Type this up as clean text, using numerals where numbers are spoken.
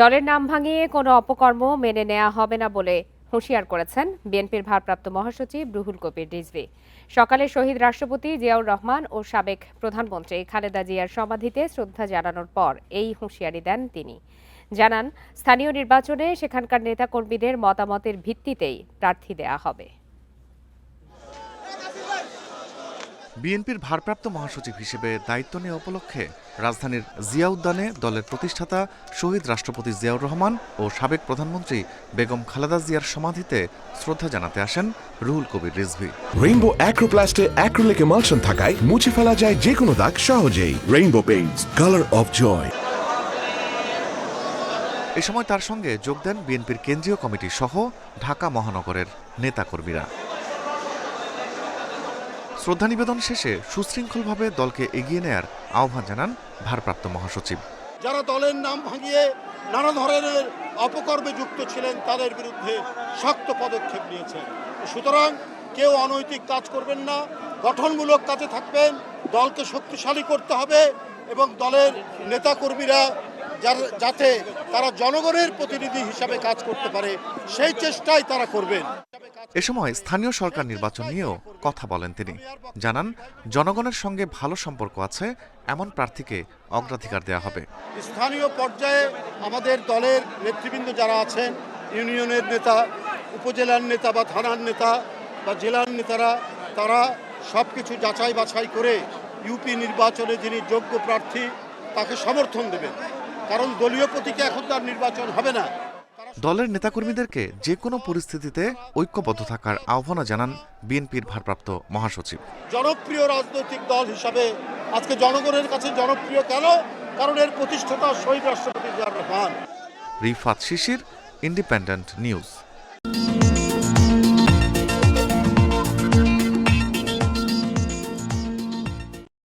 দলের নাম ভাঙিয়ে কোনো অপকর্ম মেনে নেওয়া হবে না বলে হুঁশিয়ার করেছেন বিএনপির ভারপ্রাপ্ত মহাসচিব রুহুল কবির রিজভী। সকালে শহীদ রাষ্ট্রপতি জিয়াউর রহমান ও সাবেক প্রধানমন্ত্রী খালেদা জিয়ার সমাধিতে শ্রদ্ধা জানানোর পর এই হুঁশিয়ারি দেন তিনি। জানান, স্থানীয় নির্বাচনে সেখানকার নেতাকর্মীদের মতামতের ভিত্তিতেই প্রার্থী দেয়া হবে। বিএনপির ভারপ্রাপ্ত মহাসচিব হিসেবে দায়িত্ব নেওয়া উপলক্ষে রাজধানীর জিয়া উদ্যানে দলের প্রতিষ্ঠাতা শহীদ রাষ্ট্রপতি জিয়াউর রহমান ও সাবেক প্রধানমন্ত্রী বেগম খালেদা জিয়ার সমাধিতে শ্রদ্ধা জানাতে আসেন রুহুল কবির রিজভী। রেইনবো অ্যাক্রোপ্লাস্টে অ্যাক্রিলিক এমালশন থাকায় মুছে ফেলা যায় যে কোনো দাগ সহজেই। Rainbow Paints, colour of joy. এ সময় তার সঙ্গে যোগ দেন বিএনপির কেন্দ্রীয় কমিটি সহ ঢাকা মহানগরের নেতাকর্মীরা। শ্রদ্ধা নিবেদন শেষে সুশৃঙ্খলভাবে দলকে এগিয়ে নেয়ার আহ্বান জানান ভারপ্রাপ্ত মহাসচিব। যারা দলের নাম ভাঙিয়ে নানা ধরনের অপকর্মে যুক্ত ছিলেন তাদের বিরুদ্ধে শক্ত পদক্ষেপ নিয়েছেন। সুতরাং কেউ অনৈতিক কাজ করবেন না, গঠনমূলক কাজে থাকবেন। দলকে শক্তিশালী করতে হবে এবং দলের নেতাকর্মীরা যাতে তারা জনগণের প্রতিনিধি হিসাবে কাজ করতে পারে সেই চেষ্টাই তারা করবেন। এ সময় স্থানীয় সরকার নির্বাচন নিয়েও কথা বলেন তিনি। জানান, জনগণের সঙ্গে ভালো সম্পর্ক আছে এমন প্রার্থীকে অগ্রাধিকার দেওয়া হবে। স্থানীয় পর্যায়ে আমাদের দলের নেতৃবৃন্দ যারা আছেন, ইউনিয়নের নেতা, উপজেলার নেতা বা থানার নেতা বা জেলার নেতারা, তারা সব কিছু যাচাই বাছাই করে ইউপি নির্বাচনে যিনি যোগ্য প্রার্থী তাকে সমর্থন দেবেন। কারণ দলীয় প্রতীকে এখন তার নির্বাচন হবে না। দলের নেতাকর্মীদেরকে যে কোনো পরিস্থিতিতে ঐক্যবদ্ধ থাকার আহ্বান জানান বিএনপির ভারপ্রাপ্ত মহাসচিব। জনপ্রিয় রাজনৈতিক দল হিসাবে আজকে জনগণের কাছে জনপ্রিয় কেন? কারণ এর প্রতিষ্ঠাতা শহীদ রাষ্ট্রপতি জিয়াউর রহমান। রিফাত শিশির, ইন্ডিপেন্ডেন্ট নিউজ।